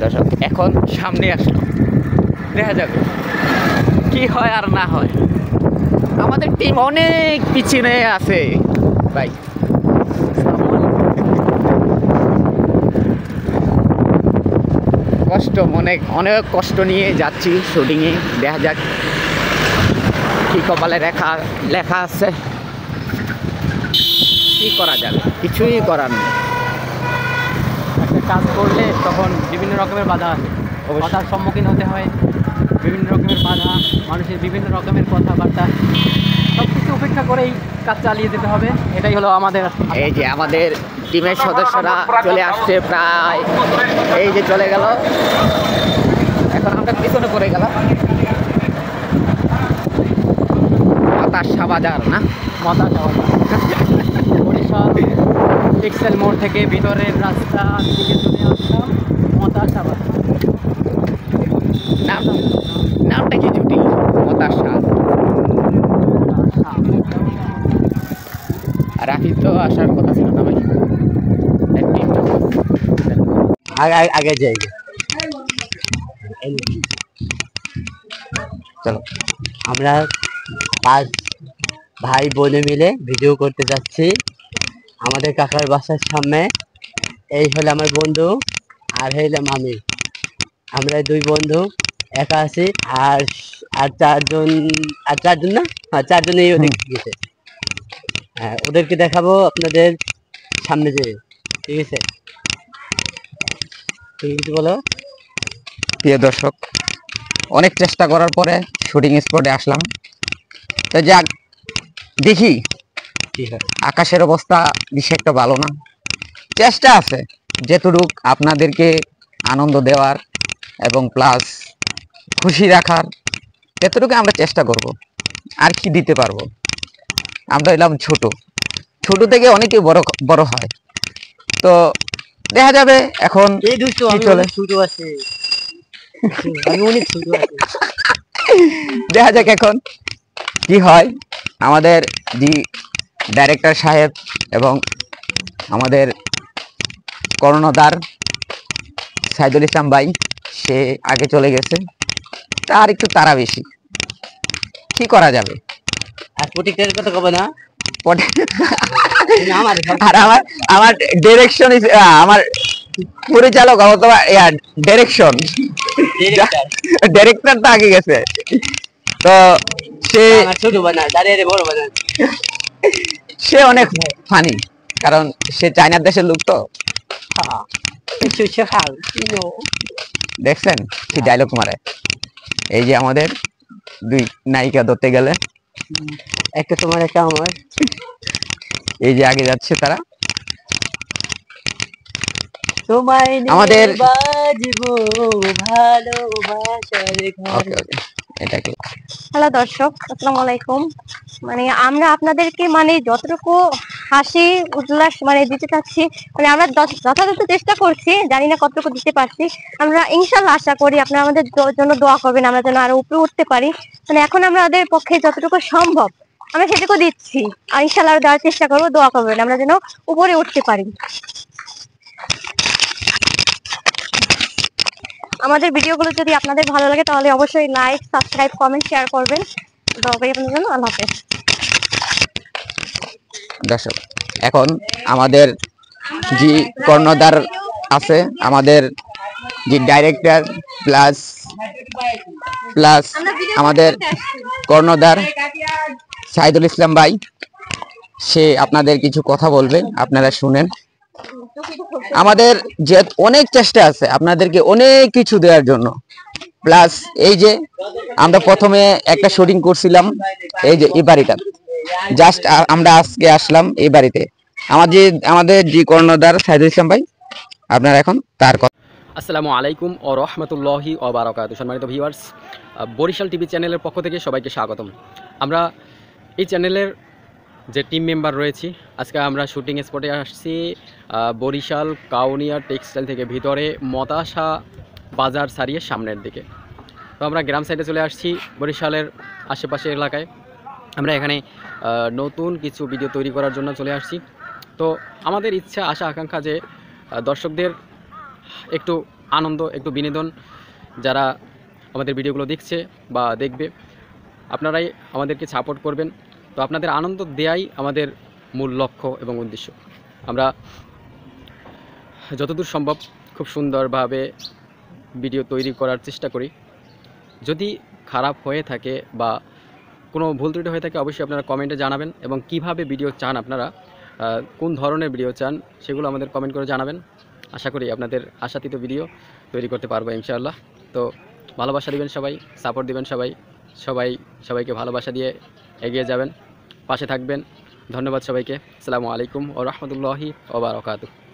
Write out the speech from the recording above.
দর্শক এখন সামনে আসলো, দেখা যাবে কি হয় আর না হয়। আমাদের টিম অনেক পিছনে আছে ভাই। কষ্ট, অনেক অনেক কষ্ট নিয়ে যাচ্ছি শুটিংয়ে। দেখা যাক কি কপালে লেখা আছে, কি করা যাবে, কিছুই করার নেই। একটা কাজ করলে তখন বিভিন্ন রকমের বাধা আসে, বাধার সম্মুখীন হতে হয়। বিভিন্ন রকমের বাধা, মানুষের বিভিন্ন রকমের কথাবার্তা, সব কিছু উপেক্ষা করেই কাজ চালিয়ে যেতে হবে। এটাই হলো আমাদের। এই যে আমাদের টিমের সদস্যরা চলে আসছে প্রায়, এই যে চলে গেল। এখন আমরা পিছনে পড়ে গেলাম। মতাশা বাজার না, মতাশা বাজার বরিশাল টেক্সটাইল মোড় থেকে ভিতরের রাস্তা দিকে চলে আসলাম মতাশা বাজার। নামটা কি জুটি, মতাশা। আর রাফিজ তো আসার কথা ছিল না ভাই, আগে যাই। চলো আমরা 5 ভাই বোনে মিলে ভিডিও করতে যাচ্ছি আমাদের কাকার বাসার সামনে। এই হলো আমার বন্ধু, আর হইলাম আমি। আমরা 2 বন্ধু একা আছি, আর আর চারজন না, 4 জনেই ওদিক গেছে। হ্যাঁ, ওদেরকে দেখাবো আপনাদের সামনে যেয়ে। ঠিক আছে, তুমি কিছু বলো। প্রিয় দর্শক, অনেক চেষ্টা করার পরে শুটিং স্পটে আসলাম। তো যাক, দেখি আকাশের অবস্থা বেশি একটা ভালো না। চেষ্টা আছে যেটুক আপনাদেরকে আনন্দ দেওয়ার এবং প্লাস খুশি রাখার, এতটুকু আমরা চেষ্টা করব। আর কি দিতে পারবো, আমরা এলাম ছোট থেকে অনেকে বড় হয়। তো দেখা যাবে এখন দেখা যাক এখন কি হয়। আমাদের যে ডাইরেক্টর সাহেব এবং আমাদের কর্ণধার সাইদুল ইসলাম ভাই, সে আগে চলে গেছে, তার একটু তাড়া বেশি। কি করা যাবে? আর প্রতীকের কথা কবে না। আর আমার ডিরেকশন, আমার পরিচালক অথবা ডিরেকশন, ডিরেক্টর তো আগে গেছে। তো সে অনেক ফানি, কারণ সে চায়নার দেশের লোক। তো দেখছেন কি ডায়লগ মারে। এই যে আমাদের 2 নায়িকা ধরতে গেলে, একটা তোমার একটা আমার। এই যে আগে যাচ্ছে তারা। আমাদের ভালোবাসার ঘরে। এটা কি? হ্যালো দর্শক, আসসালামু আলাইকুম। আমরা আপনাদেরকে যতটুকু হাসি উল্লাস দিতে চাচ্ছি, আমরা যথাযথ চেষ্টা করছি, জানি না কতটুকু দিতে পারছি। আমরা ইনশাল্লাহ আশা করি আপনারা আমাদের জন্য দোয়া করবেন, আমরা যেন আরো উপরে উঠতে পারি। এখন আমাদের পক্ষে যতটুকু সম্ভব আমরা সেটুকু দিচ্ছি, আর ইনশাল্লাহ আরো দেওয়ার চেষ্টা করবো। দোয়া করবেন আমরা যেন উপরে উঠতে পারি। আমাদের ভিডিওগুলো যদি আপনাদের ভালো লাগে তাহলে অবশ্যই লাইক, সাবস্ক্রাইব, কমেন্ট, শেয়ার করবেন। আপনাদের জন্য আল্লাহ হাফেজ। দর্শক, এখন আমাদের যে কর্ণধার আছে, আমাদের যে ডাইরেক্টর প্লাস আমাদের কর্ণধার সাইদুল ইসলাম ভাই, সে আপনাদের কিছু কথা বলবে, আপনারা শুনেন। আমাদের যে অনেক চেষ্টা আছে আপনাদেরকে অনেক কিছু দেওয়ার জন্য। প্লাস এই যে আমরা প্রথমে একটা শুটিং করছিলাম এই যে এই বাড়িটা, জাস্ট আমরা আজকে আসলাম এই বাড়িতে। আমাদের যে কর্ণধার সাইদুল ইসলাম ভাই, আপনারা এখন তার কথা। আসসালামু আলাইকুম ও রহমতুল্লাহি ও বারাকাতুহু। সম্মানিত ভিউয়ার্স, বরিশাল টিভি চ্যানেলের পক্ষ থেকে সবাইকে স্বাগতম। আমরা এই চ্যানেলের যে টিম মেম্বার রয়েছি, আজকে আমরা শুটিং স্পটে আসছি বরিশাল কাউনিয়া টেক্সটাইল থেকে ভিতরে মতাশা বাজার ছাড়িয়ে সামনের দিকে। তো আমরা গ্রাম সাইডে চলে আসছি, বরিশালের আশেপাশের এলাকায়। আমরা এখানে নতুন কিছু ভিডিও তৈরি করার জন্য চলে আসছি। তো আমাদের ইচ্ছা, আশা, আকাঙ্ক্ষা যে দর্শকদের একটু আনন্দ, একটু বিনোদন যারা আমাদের ভিডিওগুলো দেখছে বা দেখবে, আপনারাই আমাদেরকে সাপোর্ট করবেন। তো আপনাদের আনন্দ দেয়াই আমাদের মূল লক্ষ্য এবং উদ্দেশ্য। আমরা যতদূর সম্ভব খুব সুন্দরভাবে ভিডিও তৈরি করার চেষ্টা করি। যদি খারাপ হয়ে থাকে বা কোনো ভুল ত্রুটি হয়ে থাকে অবশ্যই আপনারা কমেন্টে জানাবেন, এবং কিভাবে ভিডিও চান আপনারা, কোন ধরনের ভিডিও চান সেগুলো আমাদের কমেন্ট করে জানাবেন। আশা করি আপনাদের আশাতীত ভিডিও তৈরি করতে পারবো ইনশাআল্লাহ। তো ভালোবাসা দিবেন সবাই, সাপোর্ট দিবেন সবাইকে ভালোবাসা দিয়ে এগিয়ে যাবেন, পাশে থাকবেন। ধন্যবাদ সবাইকে। আসসালামু আলাইকুম ওয়া রাহমাতুল্লাহি ওয়া বারাকাতুহু।